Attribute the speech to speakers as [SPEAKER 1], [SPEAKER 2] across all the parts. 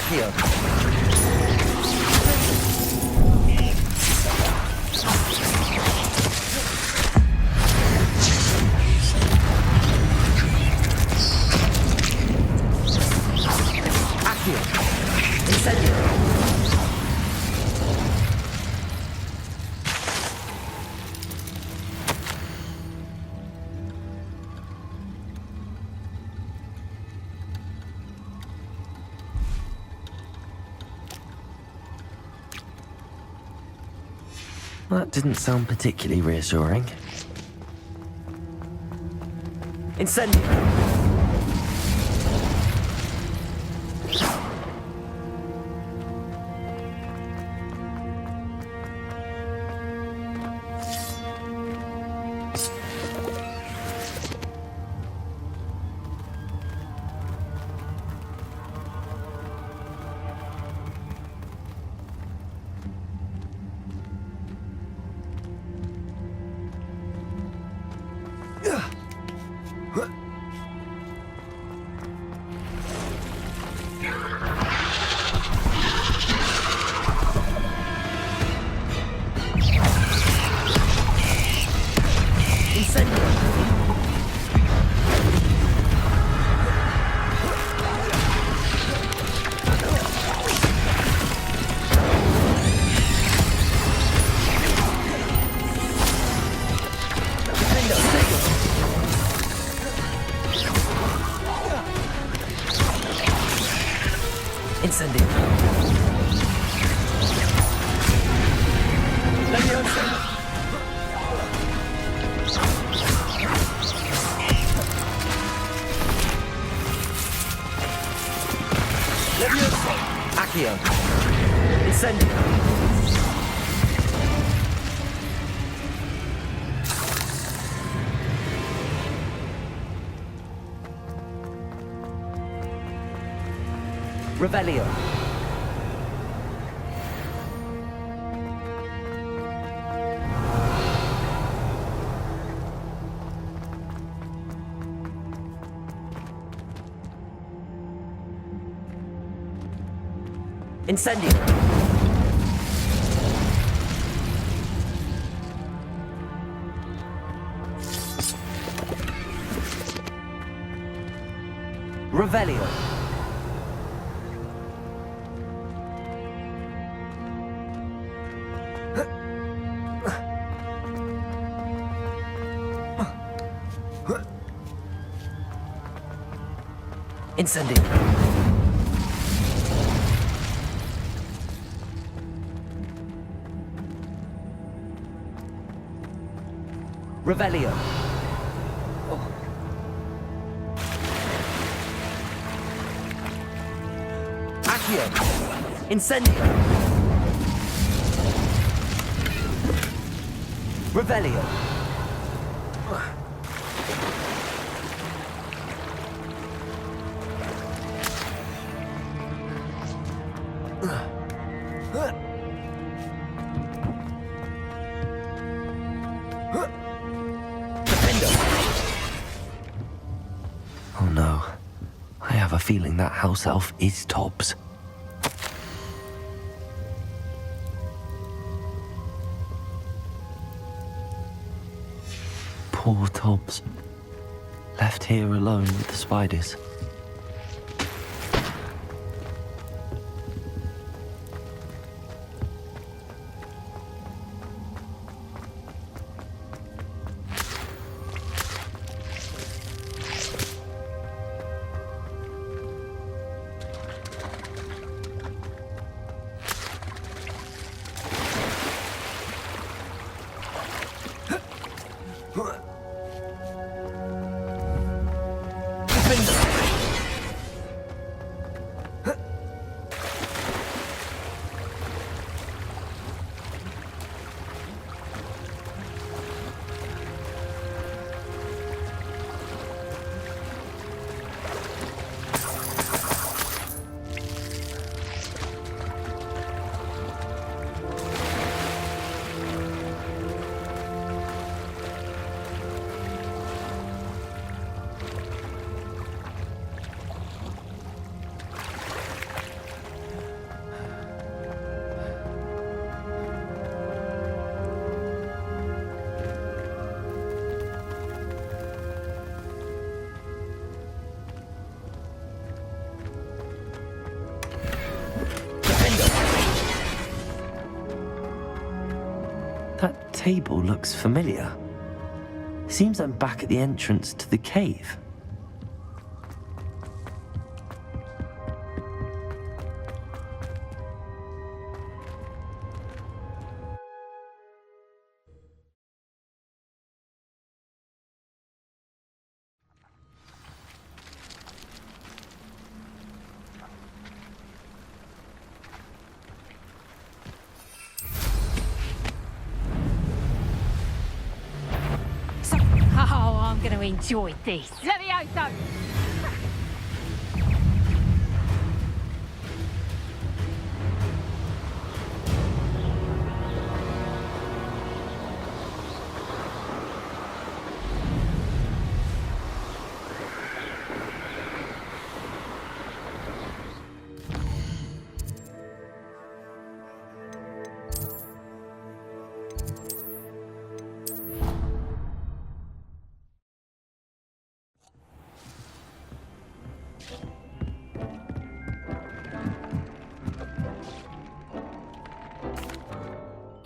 [SPEAKER 1] Accio. Accio. Incendio.
[SPEAKER 2] That didn't sound particularly reassuring.
[SPEAKER 1] Incendio. Incendio. Leviosa. Leviosa. Accio. Incendio. Revelio. Incendio. Revelio. Incendio. Revelio. Oh. Accio. Incendio. Revelio.
[SPEAKER 2] Oh no. I have a feeling that house elf is Tobbs. Poor Tobbs. Left here alone with the spiders.
[SPEAKER 1] Defender.
[SPEAKER 2] table looks familiar. Seems I'm back at the entrance to the cave.
[SPEAKER 3] Oh, I'm going to enjoy this. Let me out, though.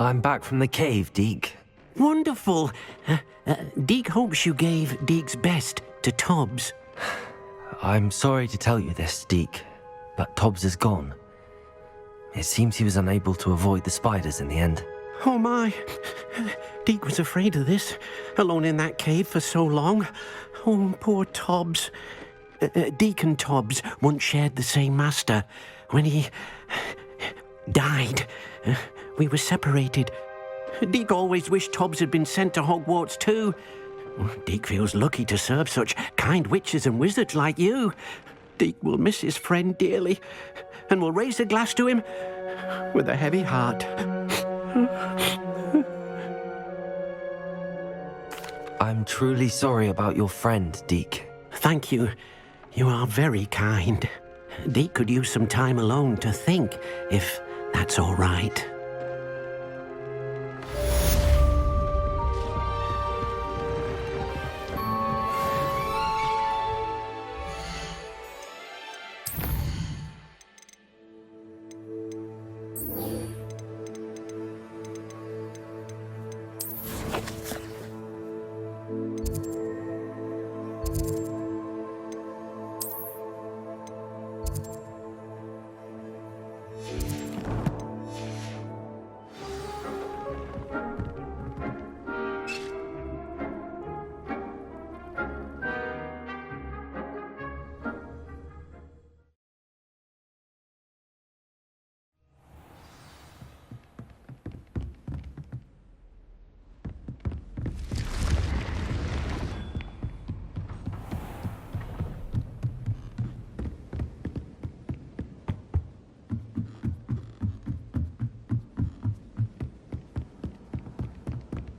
[SPEAKER 2] I'm back from the cave, Deke.
[SPEAKER 4] Wonderful. Deke hopes you gave Deke's best to Tobbs.
[SPEAKER 2] I'm sorry to tell you this, Deke, but Tobbs is gone. It seems he was unable to avoid the spiders in the end.
[SPEAKER 4] Oh my. Deke was afraid of this, alone in that cave for so long. Oh, poor Tobbs. Deke and Tobbs once shared the same master. When he died, we were separated. Deke always wished Tobbs had been sent to Hogwarts too. Deke feels lucky to serve such kind witches and wizards like you. Deke will miss his friend dearly, and will raise a glass to him with a heavy heart.
[SPEAKER 2] I'm truly sorry about your friend, Deke.
[SPEAKER 4] Thank you. You are very kind. Deke could use some time alone to think, if that's all right.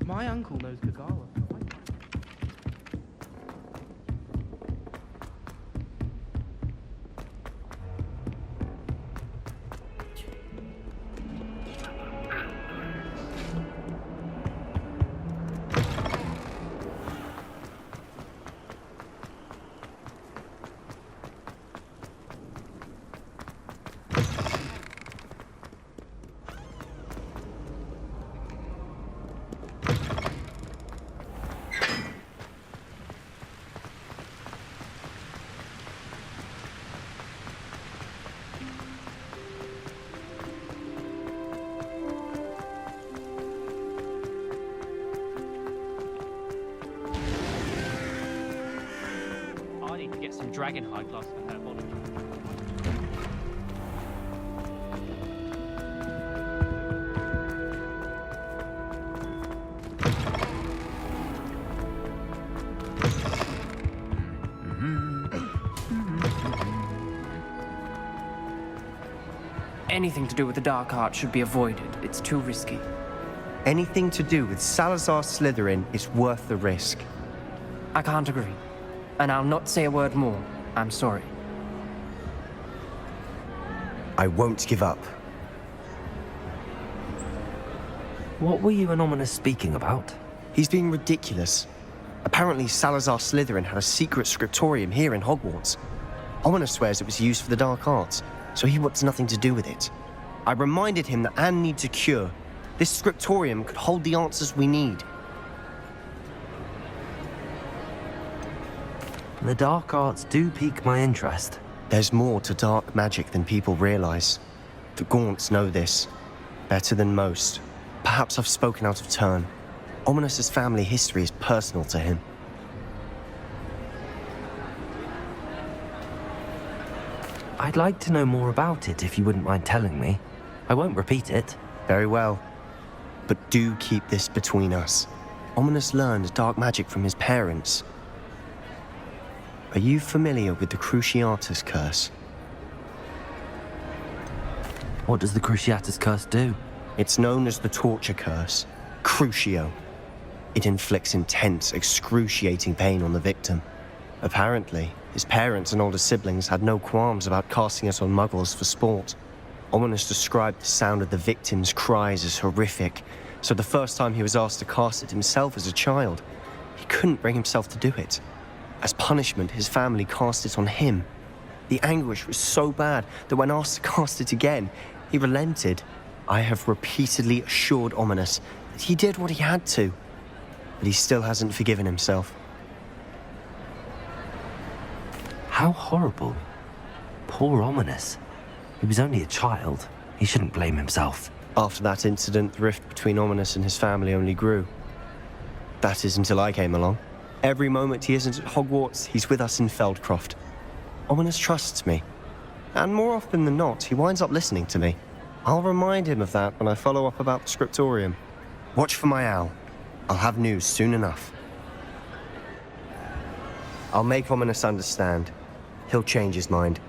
[SPEAKER 5] My uncle knows Kagawa. I need to get some dragon hide glass for herbology.
[SPEAKER 6] Anything to do with the dark art should be avoided. It's too risky.
[SPEAKER 7] Anything to do with Salazar Slytherin is worth the risk.
[SPEAKER 6] I can't agree. And I'll not say a word more. I'm sorry.
[SPEAKER 7] I won't give up.
[SPEAKER 2] What were you and Ominous speaking about?
[SPEAKER 7] He's being ridiculous. Apparently Salazar Slytherin had a secret scriptorium here in Hogwarts. Ominous swears it was used for the dark arts, so he wants nothing to do with it. I reminded him that Anne needs a cure, This scriptorium could hold the answers we need.
[SPEAKER 2] The dark arts do pique my interest.
[SPEAKER 7] There's more to dark magic than people realize. The Gaunts know this better than most. Perhaps I've spoken out of turn. Ominous's family history is personal to him.
[SPEAKER 2] I'd like to know more about it if you wouldn't mind telling me. I won't repeat it.
[SPEAKER 7] Very well. But do keep this between us. Ominous learned dark magic from his parents. Are you familiar with the Cruciatus Curse?
[SPEAKER 2] What does the Cruciatus Curse do?
[SPEAKER 7] It's known as the Torture Curse, Crucio. It inflicts intense, excruciating pain on the victim. Apparently, his parents and older siblings had no qualms about casting it on muggles for sport. Ominous described the sound of the victim's cries as horrific, so the first time he was asked to cast it himself as a child, he couldn't bring himself to do it. As punishment, his family cast it on him. The anguish was so bad that when asked to cast it again, he relented. I have repeatedly assured Ominous that he did what he had to, but he still hasn't forgiven himself.
[SPEAKER 2] How horrible. Poor Ominous. He was only a child. He shouldn't blame himself.
[SPEAKER 7] After that incident, the rift between Ominous and his family only grew. That is until I came along. Every moment he isn't at Hogwarts, he's with us in Feldcroft. Ominous trusts me. And more often than not, he winds up listening to me. I'll remind him of that when I follow up about the scriptorium. Watch for my owl. I'll have news soon enough. I'll make Ominous understand. He'll change his mind.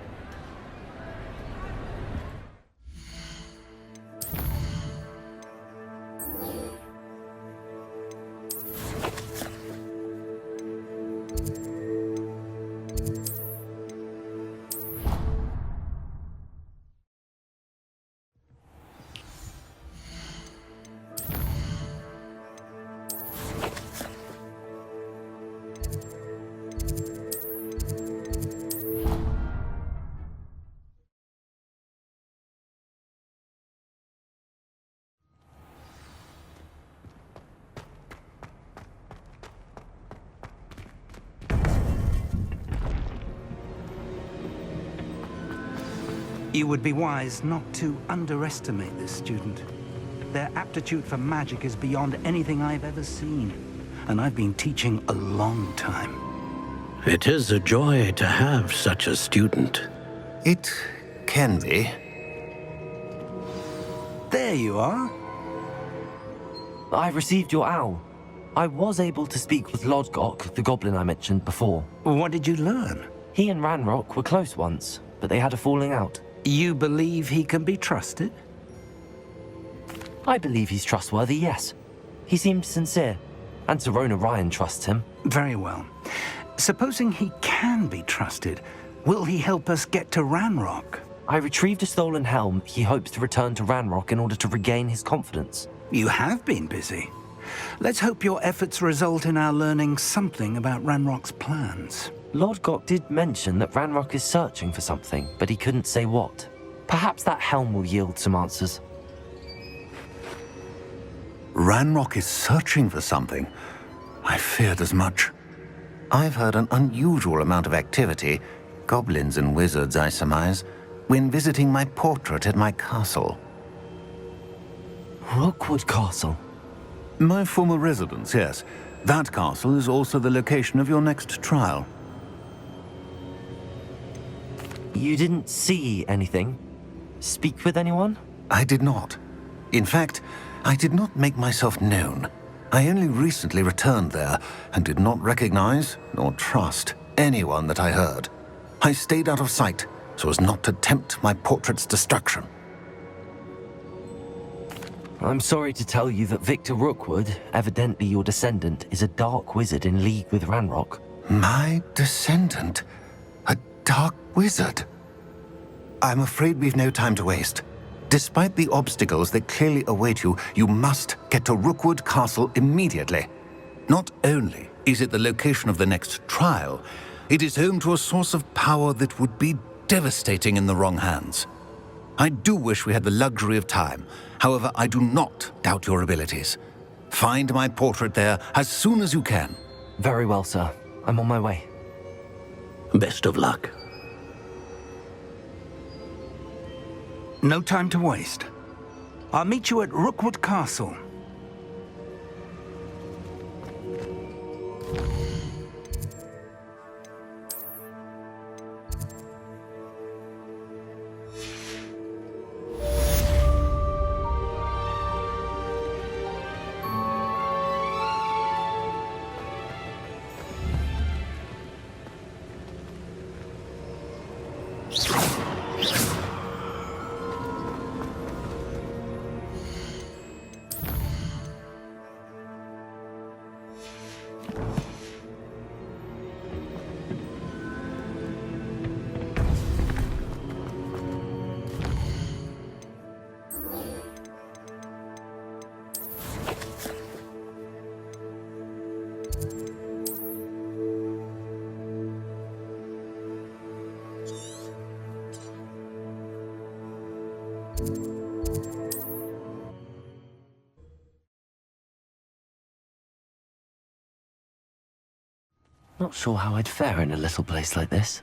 [SPEAKER 8] You would be wise not to underestimate this student. Their aptitude for magic is beyond anything I've ever seen, and I've been teaching a long time.
[SPEAKER 4] It is a joy to have such a student.
[SPEAKER 9] It can be.
[SPEAKER 8] There you are.
[SPEAKER 2] I received your owl. I was able to speak with Lodgok, the goblin I mentioned before.
[SPEAKER 8] What did you learn?
[SPEAKER 2] He and Ranrock were close once, but they had a falling out.
[SPEAKER 8] You believe he can be trusted?
[SPEAKER 2] I believe he's trustworthy, yes. He seemed sincere, and Serona Ryan trusts him.
[SPEAKER 8] Very well. Supposing he can be trusted, will he help us get to Ranrock?
[SPEAKER 2] I retrieved a stolen helm. He hopes to return to Ranrock in order to regain his confidence.
[SPEAKER 8] You have been busy. Let's hope your efforts result in our learning something about Ranrock's plans.
[SPEAKER 2] Lodgok did mention that Ranrock is searching for something, but he couldn't say what. Perhaps that helm will yield some answers.
[SPEAKER 9] Ranrock is searching for something. I feared as much. I've heard an unusual amount of activity, goblins and wizards, I surmise, when visiting my portrait at my castle.
[SPEAKER 2] Rookwood Castle?
[SPEAKER 9] My former residence, yes. That castle is also the location of your next trial.
[SPEAKER 2] You didn't see anything? Speak with anyone?
[SPEAKER 9] I did not. In fact, I did not make myself known. I only recently returned there and did not recognize nor trust anyone that I heard. I stayed out of sight so as not to tempt my portrait's destruction.
[SPEAKER 2] I'm sorry to tell you that Victor Rookwood, evidently your descendant, is a dark wizard in league with Ranrock.
[SPEAKER 9] My descendant? A dark wizard? I'm afraid we've no time to waste. Despite the obstacles that clearly await you, you must get to Rookwood Castle immediately. Not only is it the location of the next trial, it is home to a source of power that would be devastating in the wrong hands. I do wish we had the luxury of time. However, I do not doubt your abilities. Find my portrait there as soon as you can.
[SPEAKER 2] Very well, sir. I'm on my way.
[SPEAKER 4] Best of luck.
[SPEAKER 8] No time to waste. I'll meet you at Rookwood Castle.
[SPEAKER 2] Not sure how I'd fare in a little place like this.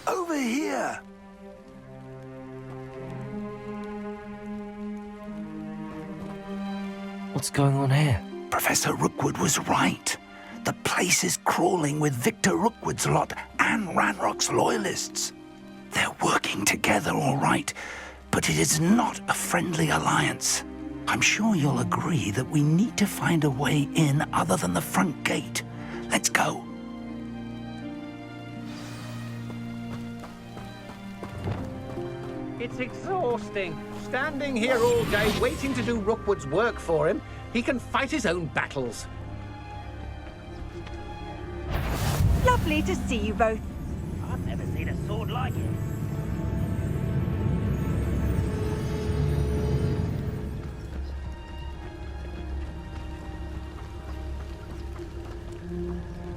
[SPEAKER 8] Over here!
[SPEAKER 2] What's going on here?
[SPEAKER 8] Professor Rookwood was right. The place is crawling with Victor Rookwood's lot and Ranrock's loyalists. They're working together, all right, but it is not a friendly alliance. I'm sure you'll agree that we need to find a way in other than the front gate. Let's go.
[SPEAKER 10] It's exhausting. Standing here all day waiting to do Rookwood's work for him. He can fight his own battles.
[SPEAKER 3] Lovely to see you both.
[SPEAKER 11] I've never seen a sword like it.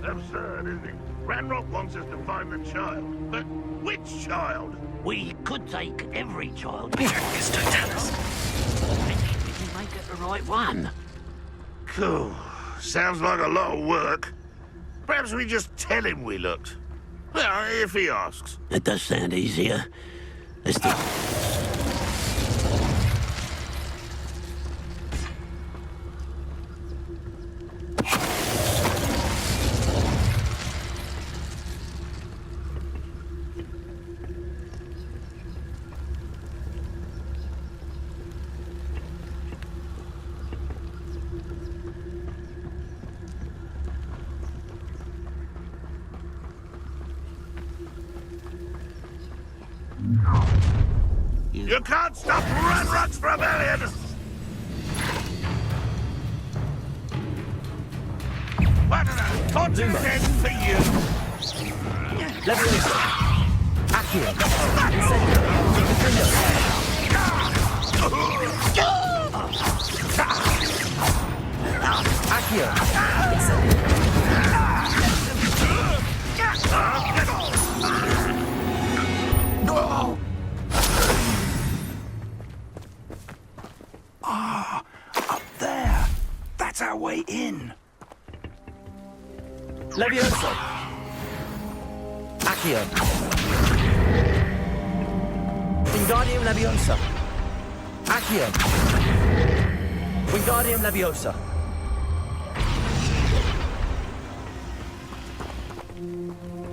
[SPEAKER 12] Absurd, isn't it? Ranrock wants us to find the child. But which child?
[SPEAKER 11] We could take every child.
[SPEAKER 4] Yes, don't tell us.
[SPEAKER 11] We can make it the right one.
[SPEAKER 12] Cool. Sounds like a lot of work. Perhaps we just tell him we looked. Well, if he asks.
[SPEAKER 4] That does sound easier. Let's do
[SPEAKER 12] You can't stop Ranrock's rebellion! What an continent for you!
[SPEAKER 1] Leviosa. Accio. Incendio. Accio. Incendio.
[SPEAKER 8] Up there. That's our way in.
[SPEAKER 1] Leviosa. Accio. Wingardium Leviosa. Accio. Wingardium Leviosa.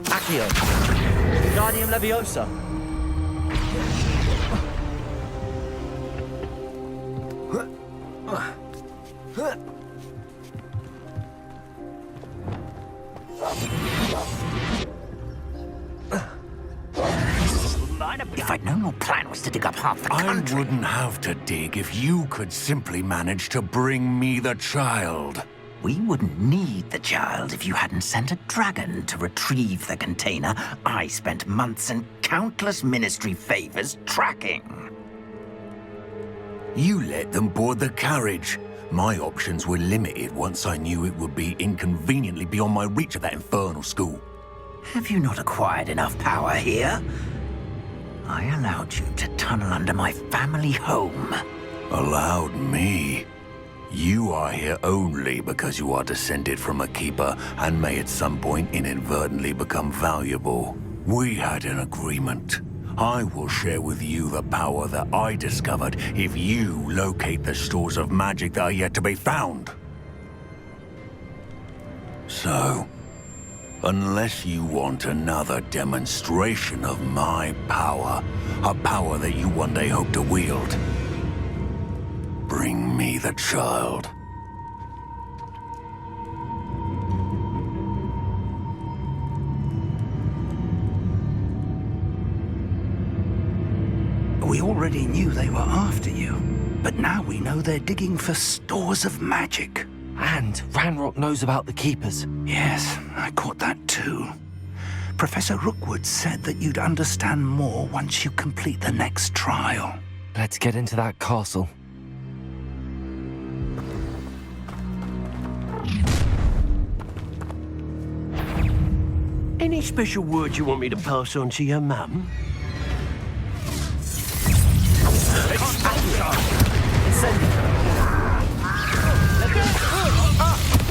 [SPEAKER 1] Accio. Wingardium Leviosa.
[SPEAKER 11] If I'd known your plan was to dig up half the country...
[SPEAKER 9] I wouldn't have to dig if you could simply manage to bring me the child.
[SPEAKER 11] We wouldn't need the child if you hadn't sent a dragon to retrieve the container I spent months and countless ministry favors tracking.
[SPEAKER 13] You let them board the carriage. My options were limited once I knew it would be inconveniently beyond my reach at that infernal school.
[SPEAKER 11] Have you not acquired enough power here? I allowed you to tunnel under my family home.
[SPEAKER 13] Allowed me? You are here only because you are descended from a keeper and may at some point inadvertently become valuable. We had an agreement. I will share with you the power that I discovered if you locate the stores of magic that are yet to be found. So, unless you want another demonstration of my power, a power that you one day hope to wield, bring me the child.
[SPEAKER 8] We already knew they were after you, but now we know they're digging for stores of magic.
[SPEAKER 2] And Ranrock knows about the Keepers.
[SPEAKER 8] Yes, I caught that too. Professor Rookwood said that you'd understand more once you complete the next trial.
[SPEAKER 2] Let's get into that castle.
[SPEAKER 4] Any special words you want me to pass on to your mum?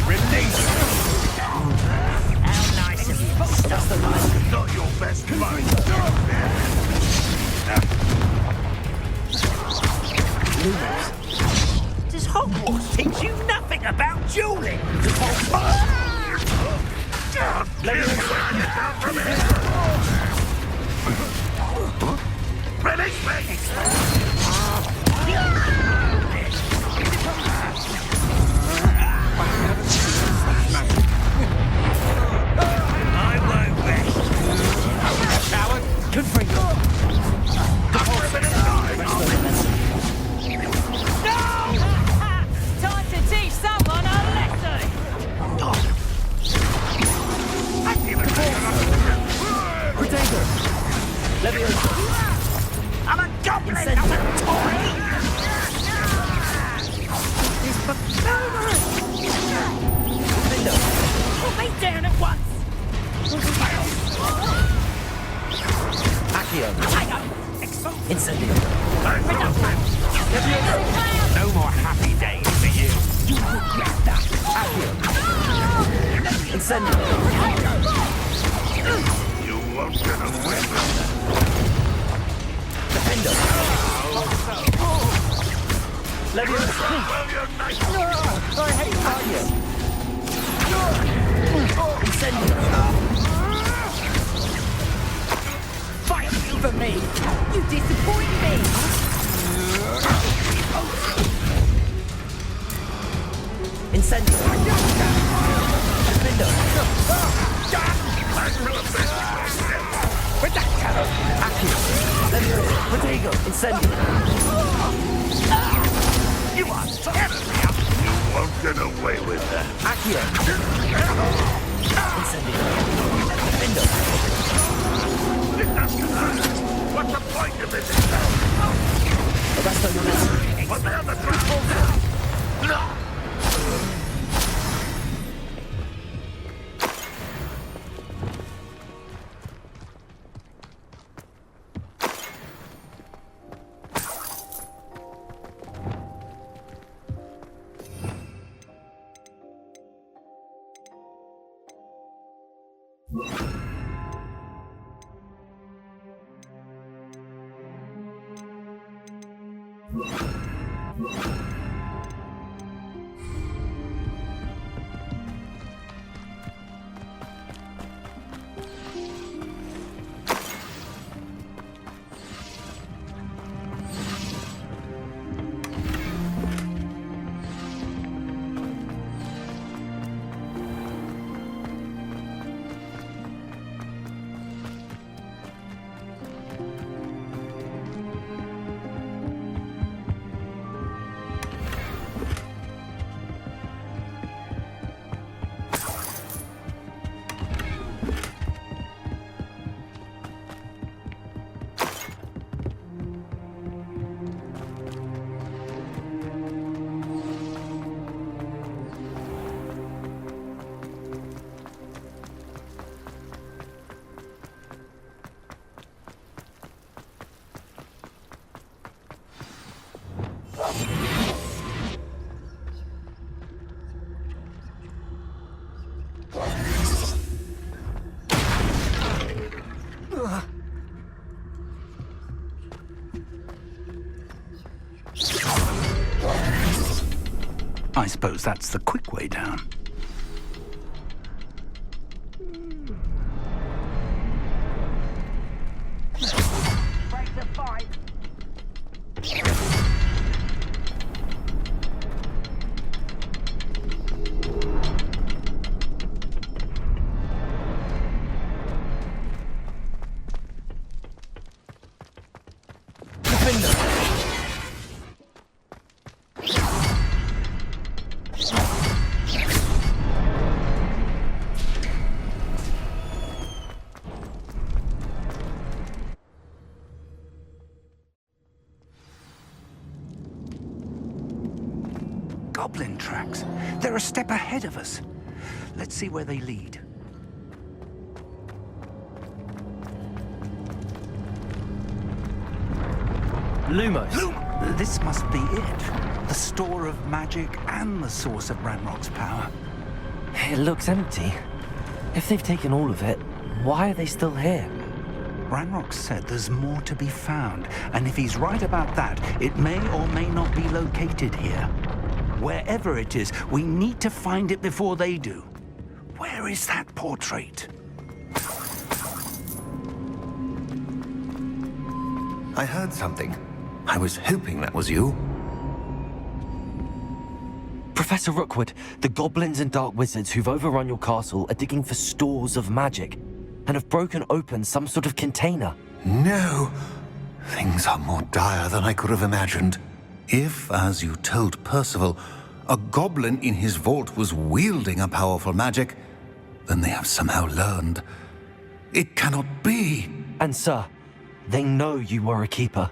[SPEAKER 12] Release! How nice of you. Stop the light. Not your best fight.
[SPEAKER 11] Does Hogwarts teach you nothing about dueling?
[SPEAKER 12] Release me!
[SPEAKER 11] I won't rest.
[SPEAKER 1] Coward! Good for you!
[SPEAKER 3] Time to teach someone a lesson!
[SPEAKER 1] Protego! Leviosa!
[SPEAKER 11] I'm a goblin, not a toy!
[SPEAKER 3] Put me down at once!
[SPEAKER 1] Accio! Incendio!
[SPEAKER 11] No more happy days for you.
[SPEAKER 1] You regret that! Accio! Incendio!
[SPEAKER 12] You won't get away with
[SPEAKER 1] Defendo! Leviosa!
[SPEAKER 12] Well, you're nice.
[SPEAKER 1] I hate Accio! Incendio!
[SPEAKER 3] Fight for me! You disappoint me!
[SPEAKER 1] Incendio! Defendo! Accio! Leviosa! Protego! Incendio!
[SPEAKER 12] You are tearing me up. You won't get away with that.
[SPEAKER 1] Accio! Incendio! Defendo!
[SPEAKER 12] What's the point of this?
[SPEAKER 1] Arresto Momentum!
[SPEAKER 12] What the hell the crap? No!
[SPEAKER 8] I suppose that's the quick way down.
[SPEAKER 3] Break the fight.
[SPEAKER 8] Goblin tracks. They're a step ahead of us. Let's see where they lead.
[SPEAKER 2] Lumos.
[SPEAKER 8] This must be it. The store of magic and the source of Ranrock's power.
[SPEAKER 2] It looks empty. If they've taken all of it, why are they still here?
[SPEAKER 8] Ranrock said there's more to be found, and if he's right about that, it may or may not be located here. Wherever it is, we need to find it before they do. Where is that portrait?
[SPEAKER 9] I heard something. I was hoping that was you.
[SPEAKER 2] Professor Rookwood, the goblins and dark wizards who've overrun your castle are digging for stores of magic and have broken open some sort of container.
[SPEAKER 9] No. Things are more dire than I could have imagined. If, as you told Percival, a goblin in his vault was wielding a powerful magic, then they have somehow learned. It cannot be.
[SPEAKER 2] And sir, they know you were a keeper.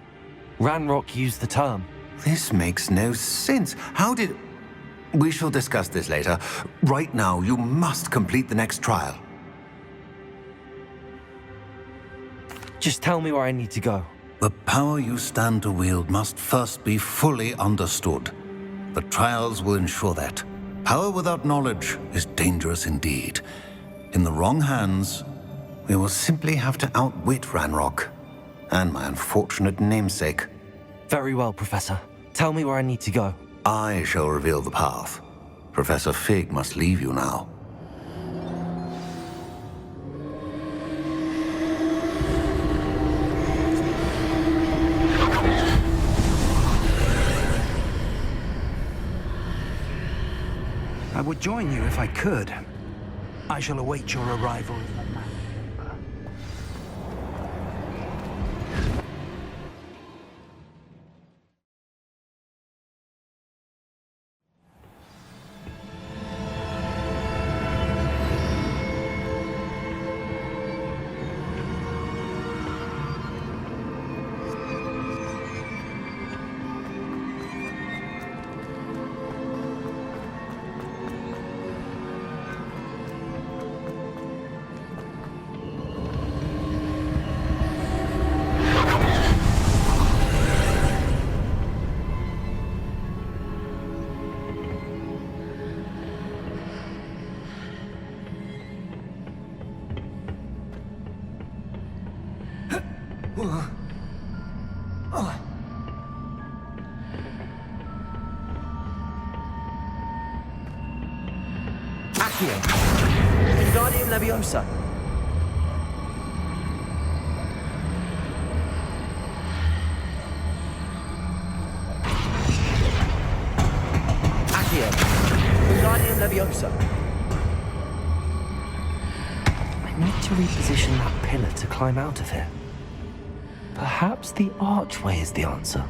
[SPEAKER 2] Ranrock used the term.
[SPEAKER 9] This makes no sense. How did... We shall discuss this later. Right now, you must complete the next trial.
[SPEAKER 2] Just tell me where I need to go.
[SPEAKER 9] The power you stand to wield must first be fully understood. The trials will ensure that. Power without knowledge is dangerous indeed. In the wrong hands, we will simply have to outwit Ranrock and my unfortunate namesake.
[SPEAKER 2] Very well, Professor. Tell me where I need to go.
[SPEAKER 9] I shall reveal the path. Professor Fig must leave you now.
[SPEAKER 8] I would join you if I could. I shall await your arrival.
[SPEAKER 1] Accio. Wingardium Leviosa. Accio. Wingardium Leviosa.
[SPEAKER 2] I need to reposition that pillar to climb out of here. Perhaps the archway is the answer.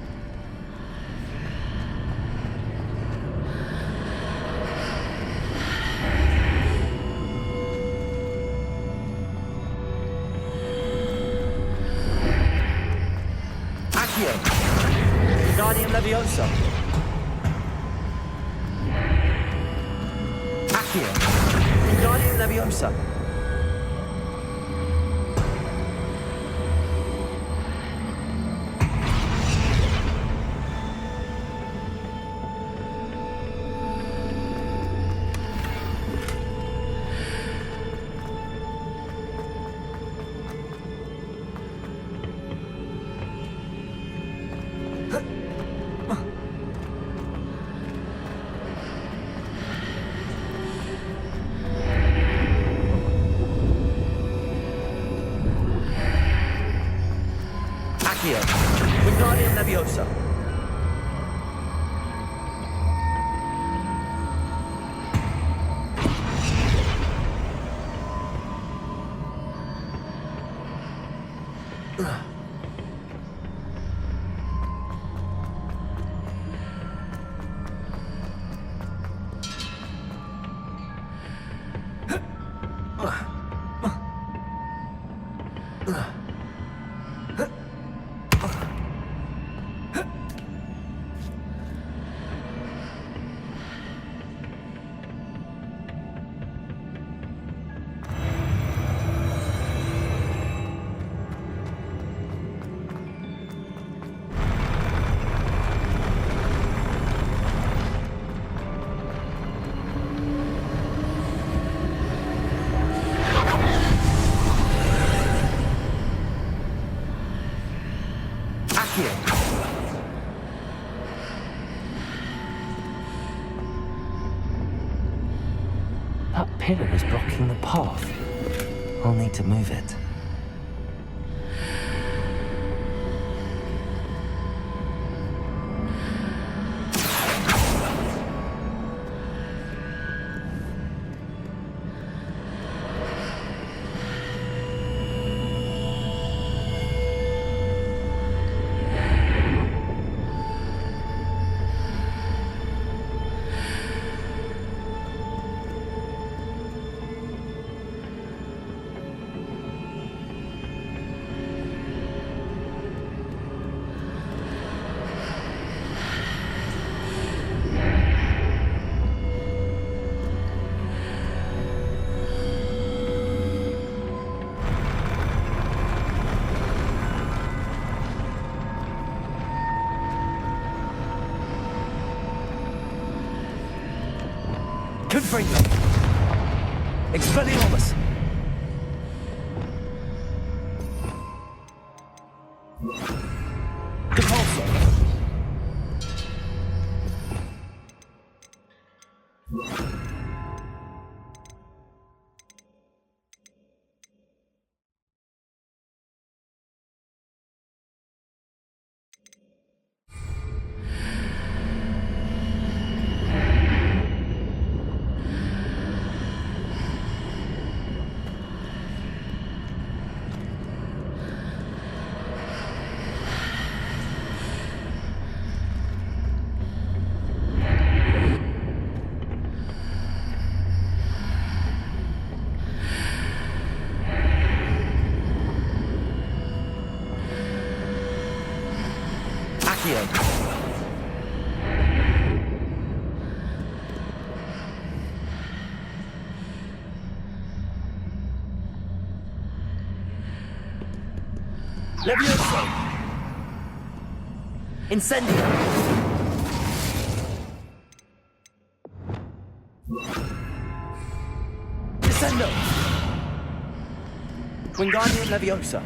[SPEAKER 1] Accio. Wingardium Leviosa. Accio. Wingardium Leviosa. Accio. Wingardium Leviosa.
[SPEAKER 2] That pillar is blocking the path. I'll need to move it.
[SPEAKER 1] Confringo. Expelliarmus. Depulso. Levioso. Incendio. Descendo. Wingardium Leviosa.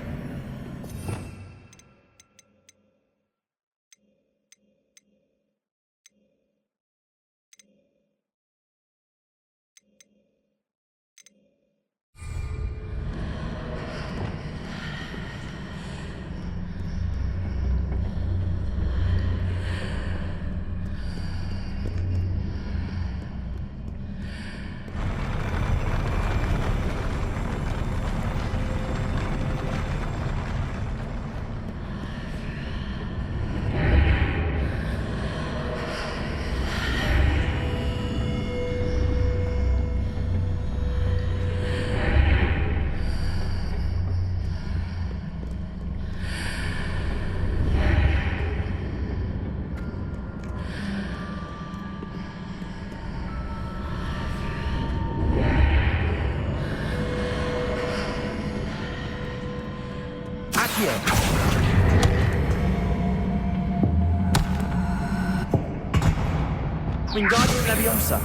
[SPEAKER 1] Wingardium Leviosa.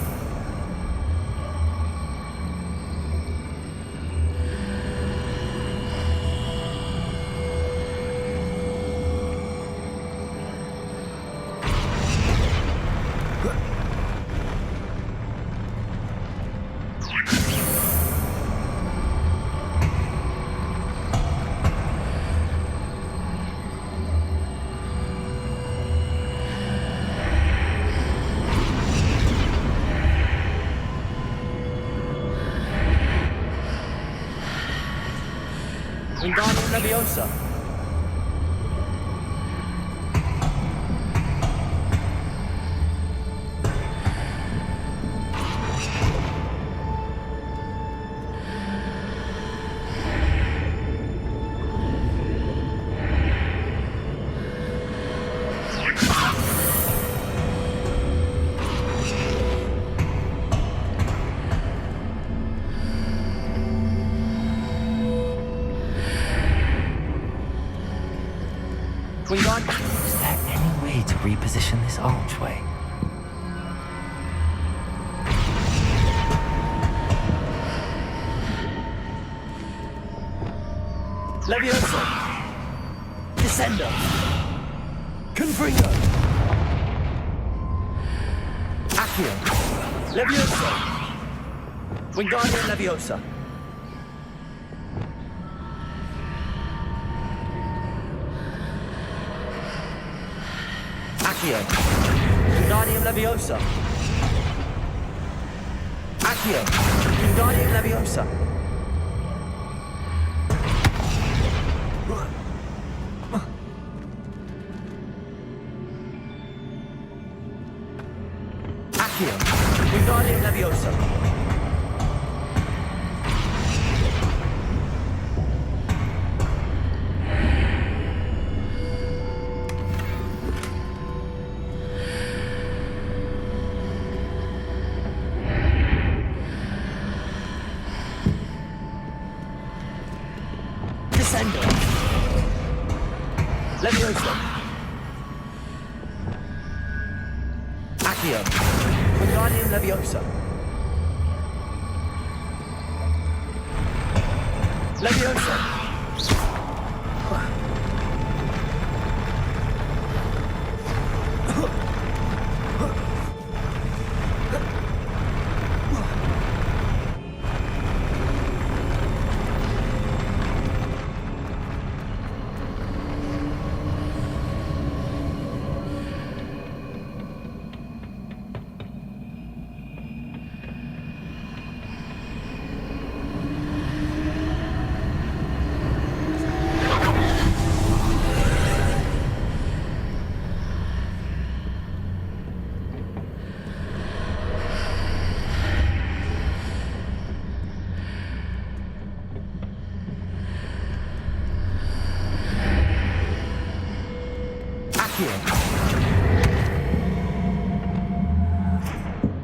[SPEAKER 1] Wingardium.
[SPEAKER 2] Is there any way to reposition this archway?
[SPEAKER 1] Leviosa. Descendo. Confringo. Accio. Leviosa. Wingardium Leviosa. Accio. Wingardium Leviosa. Accio. Wingardium Leviosa. Accio. Wingardium Leviosa. Descendo. Leviosa. Accio. Wingardium Leviosa. Leviosa.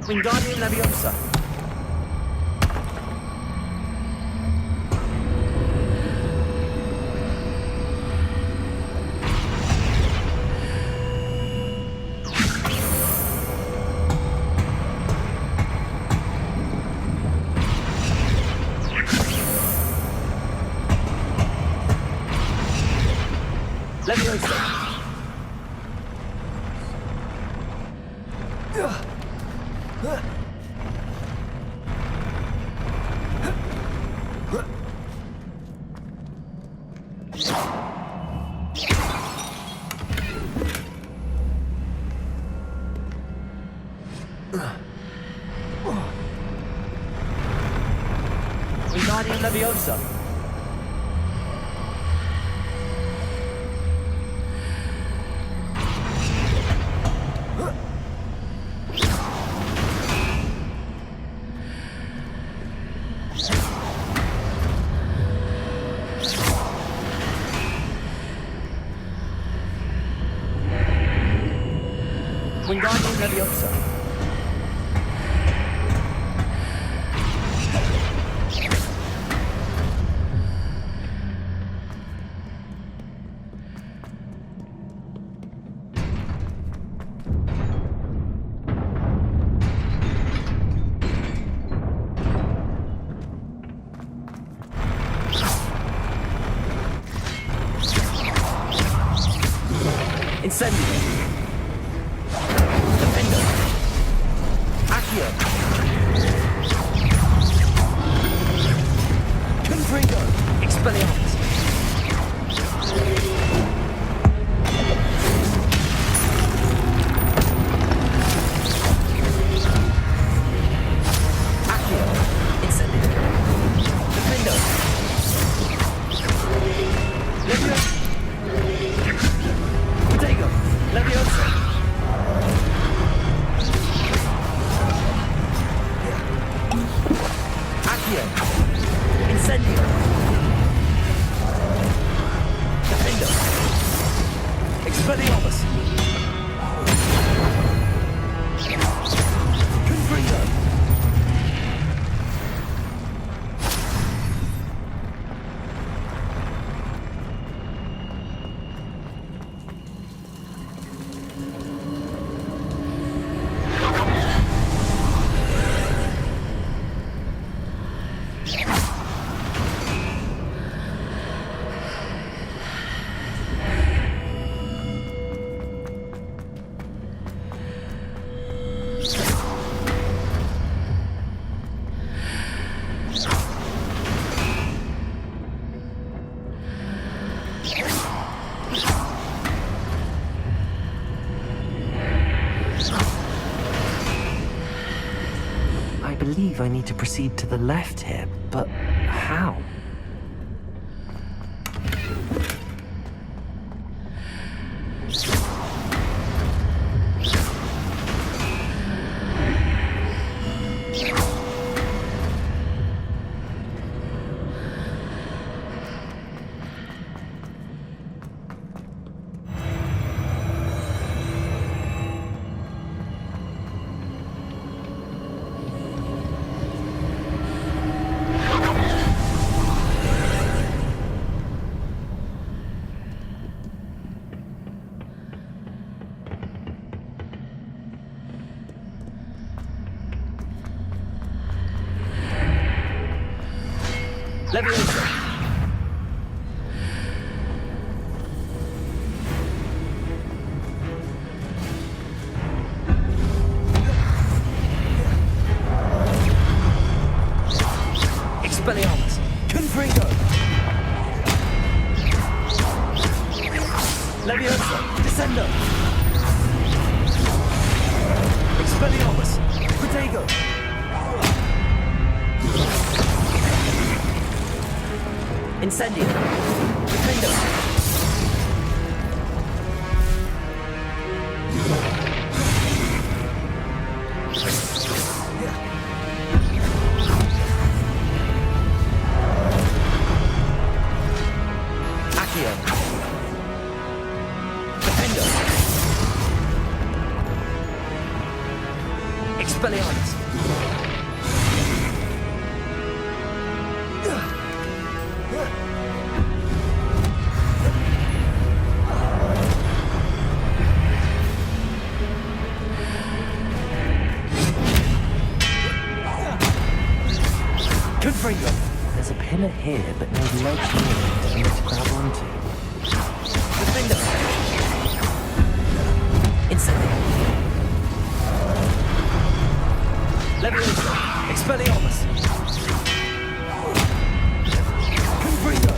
[SPEAKER 1] Wingardium Leviosa. Leviosa. Wingardium Leviosa. Wingardium Leviosa. Incendio. Defendo. Accio. Confringo. Expelliarmus. Accio. Incendio. Defendo. Leviosa. Protego. Leviosa. Accio. Incendio. Defendo. Expelliarmus. Confringo.
[SPEAKER 2] believe I need to proceed to the left here, but how?
[SPEAKER 1] Leviosa! Expelliarmus! Confringo! Leviosa! Descendo! Expelliarmus! Protego! Incendio! Defendo! Accio! Defendo! Expelliarmus! Confringo!
[SPEAKER 2] There's a pillar here, but no ledge here for me to grab onto.
[SPEAKER 1] Defendo! Incendio! Leviosa! Expelliarmus! Confringo!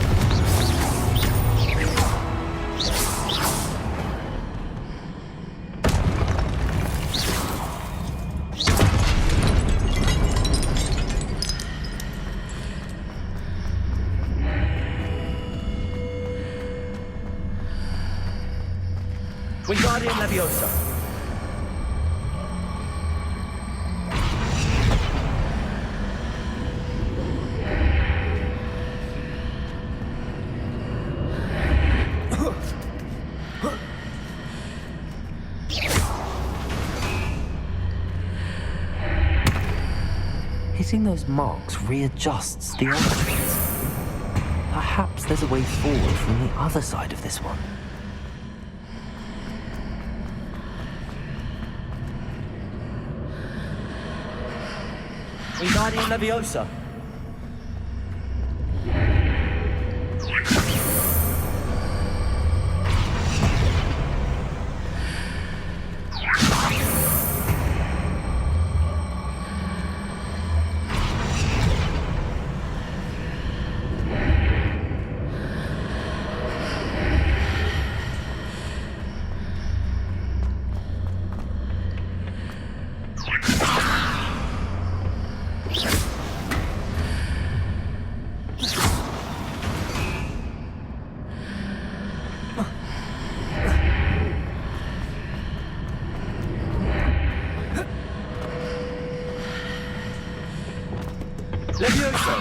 [SPEAKER 1] Wingardium Leviosa!
[SPEAKER 2] Hitting those marks readjusts the elements. Perhaps there's a way forward from the other side of this one.
[SPEAKER 1] Wingardium Leviosa! Leviosa!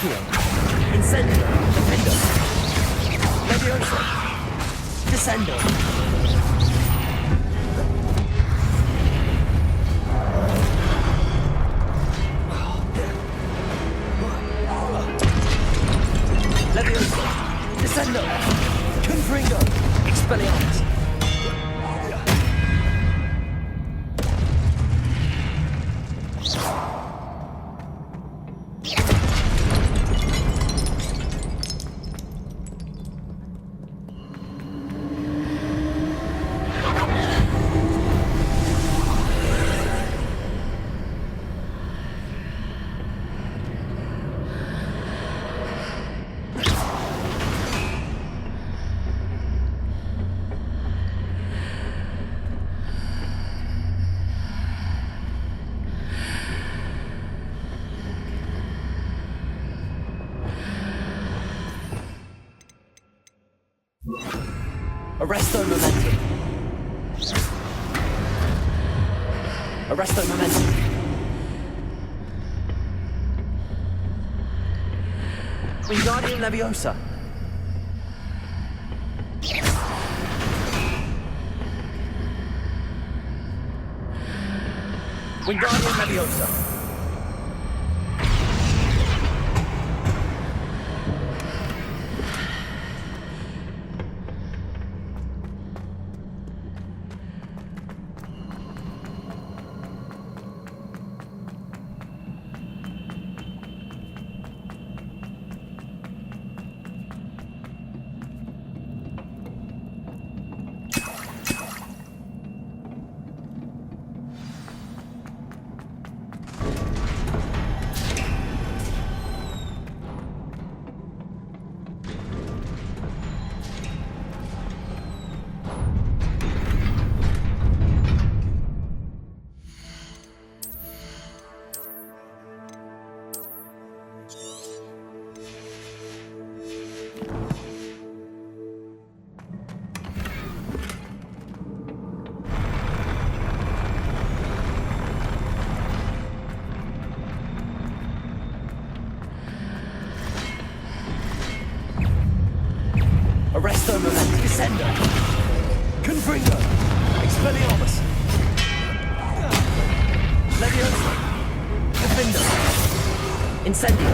[SPEAKER 1] Accio. Incendio. Defendo. Leviosa. Descendo. Leviosa. Descendo. Confringo. Expelliarmus. Arresto momentum. Arresto momentum. Wingardium Leviosa. Wingardium Leviosa. Arresto momentum. Descendo. Confringo. Expelliarmus. Leviosa. Defendo. Incendio.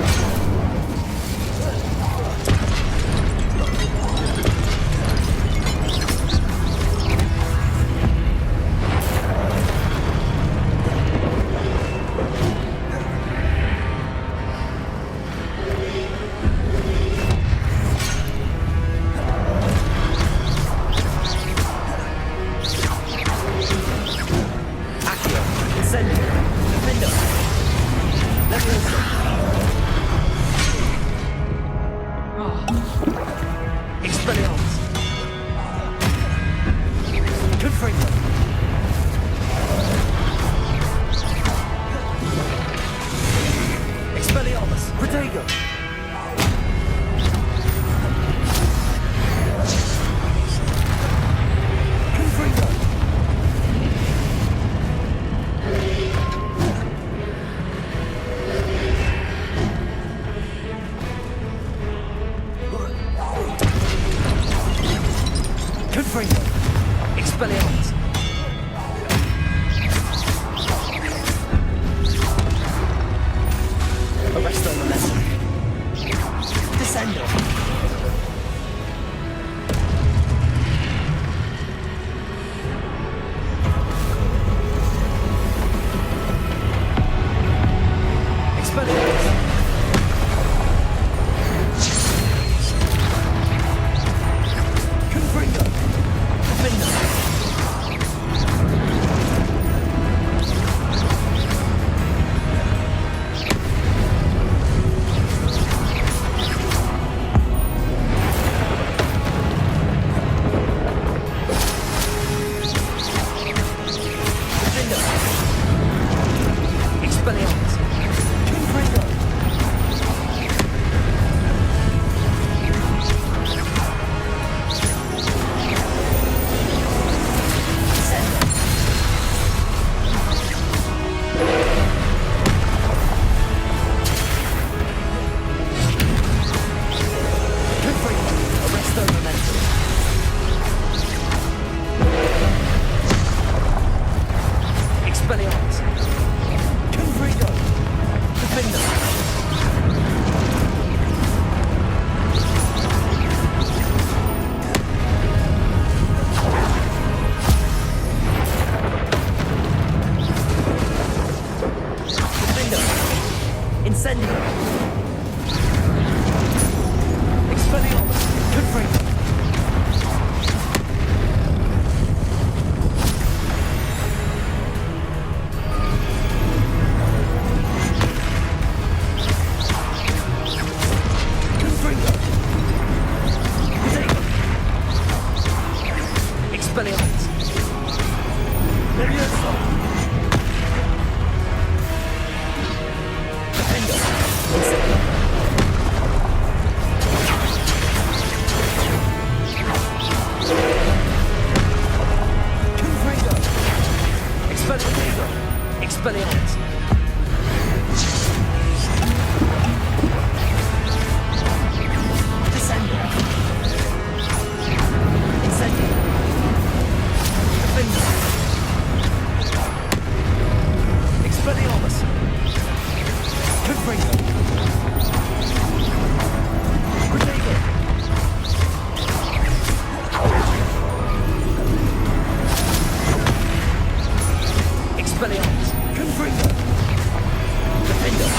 [SPEAKER 1] Expelliarmus. Arresto momentum. Descendo. Expelliarmus. Confringo. Defendo. Expelliarmus. Leviosa. Defender. Incendio. Confringo. Expelliarmus. Expelliarmus. Descender. Incendio. Defender. Expelliarmus. Confringo. Grenade. Expelliarmus. Confringo. Defender.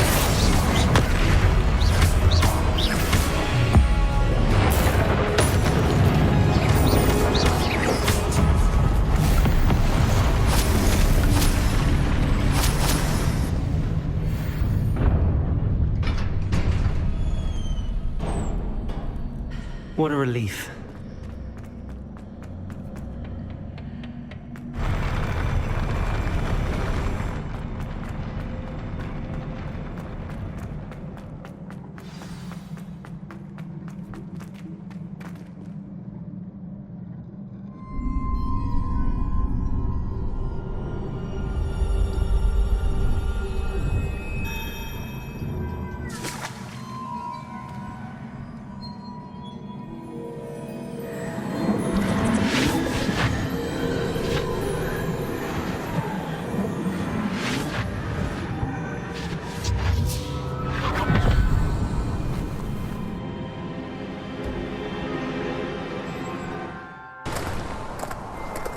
[SPEAKER 2] What a relief.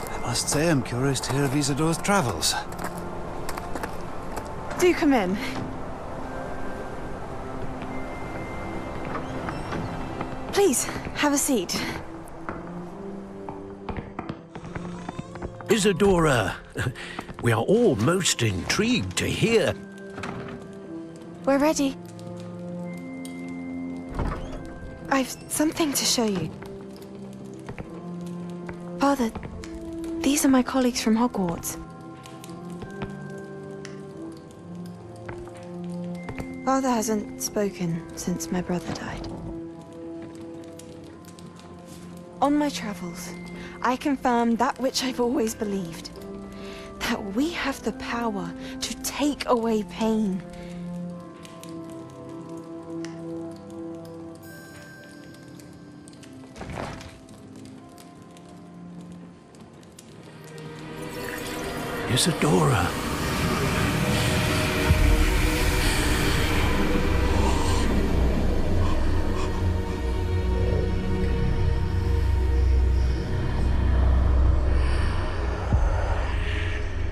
[SPEAKER 14] I must say I'm curious to hear of Isidore's travels.
[SPEAKER 3] Do come in. Please, have a seat.
[SPEAKER 4] Isadora, we are all most intrigued to hear.
[SPEAKER 3] We're ready. I've something to show you. Father, these are my colleagues from Hogwarts. Father hasn't spoken since my brother died. On my travels, I confirmed that which I've always believed. That we have the power to take away pain.
[SPEAKER 4] Isadora.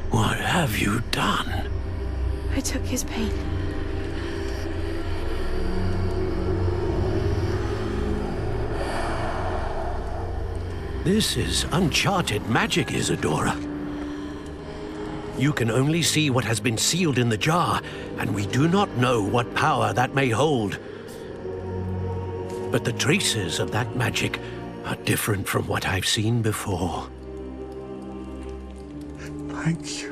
[SPEAKER 4] What have you done?
[SPEAKER 3] I took his pain.
[SPEAKER 4] This is uncharted magic, Isadora. You can only see what has been sealed in the jar, and we do not know what power that may hold. But the traces of that magic are different from what I've seen before.
[SPEAKER 14] Thank you.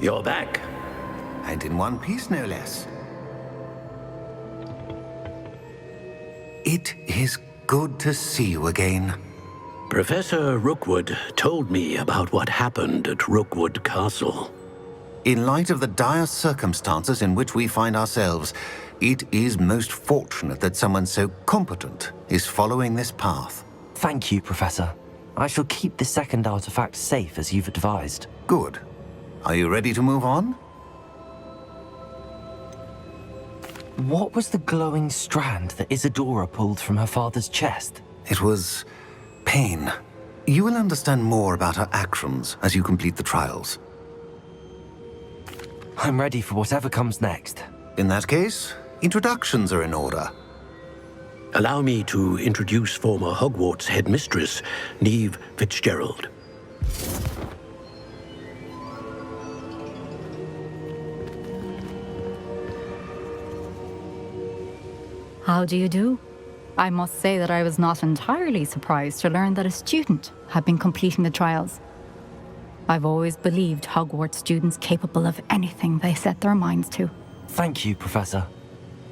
[SPEAKER 9] You're back. And in one piece, no less. It is good to see you again.
[SPEAKER 4] Professor Rookwood told me about what happened at Rookwood Castle.
[SPEAKER 9] In light of the dire circumstances in which we find ourselves, it is most fortunate that someone so competent is following this path.
[SPEAKER 2] Thank you, Professor. I shall keep the second artifact safe as you've advised.
[SPEAKER 9] Good. Are you ready to move on?
[SPEAKER 2] What was the glowing strand that Isadora pulled from her father's chest?
[SPEAKER 9] It was pain. You will understand more about her actions as you complete the trials.
[SPEAKER 2] I'm ready for whatever comes next.
[SPEAKER 9] In that case, introductions are in order.
[SPEAKER 4] Allow me to introduce former Hogwarts headmistress, Neve Fitzgerald.
[SPEAKER 15] How do you do? I must say that I was not entirely surprised to learn that a student had been completing the trials. I've always believed Hogwarts students capable of anything they set their minds to.
[SPEAKER 2] Thank you, Professor.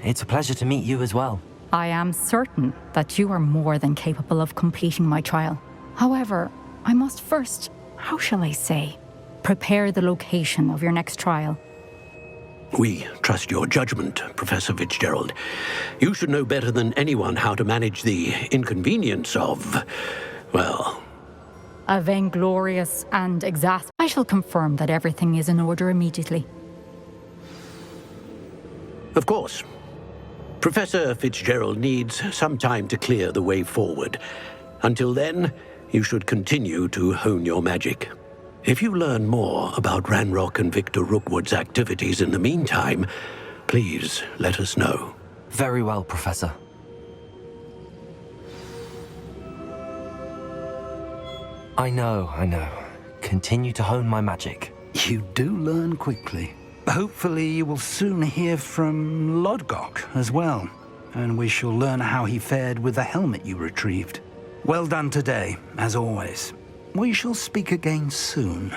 [SPEAKER 2] It's a pleasure to meet you as well.
[SPEAKER 15] I am certain that you are more than capable of completing my trial. However, I must first, how shall I say, prepare the location of your next trial.
[SPEAKER 4] We trust your judgment, Professor Fitzgerald. You should know better than anyone how to manage the inconvenience of, well...
[SPEAKER 15] A vainglorious and I shall confirm that everything is in order immediately.
[SPEAKER 4] Of course. Professor Fitzgerald needs some time to clear the way forward. Until then, you should continue to hone your magic. If you learn more about Ranrock and Victor Rookwood's activities in the meantime, please let us know.
[SPEAKER 2] Very well, Professor. I know. Continue to hone my magic.
[SPEAKER 8] You do learn quickly. Hopefully you will soon hear from Lodgok as well, and we shall learn how he fared with the helmet you retrieved. Well done today, as always. We shall speak again soon.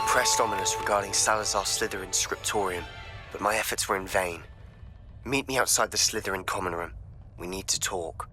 [SPEAKER 7] Pressed ominous regarding Salazar Slytherin's scriptorium, but my efforts were in vain. Meet me outside the Slytherin common room. We need to talk.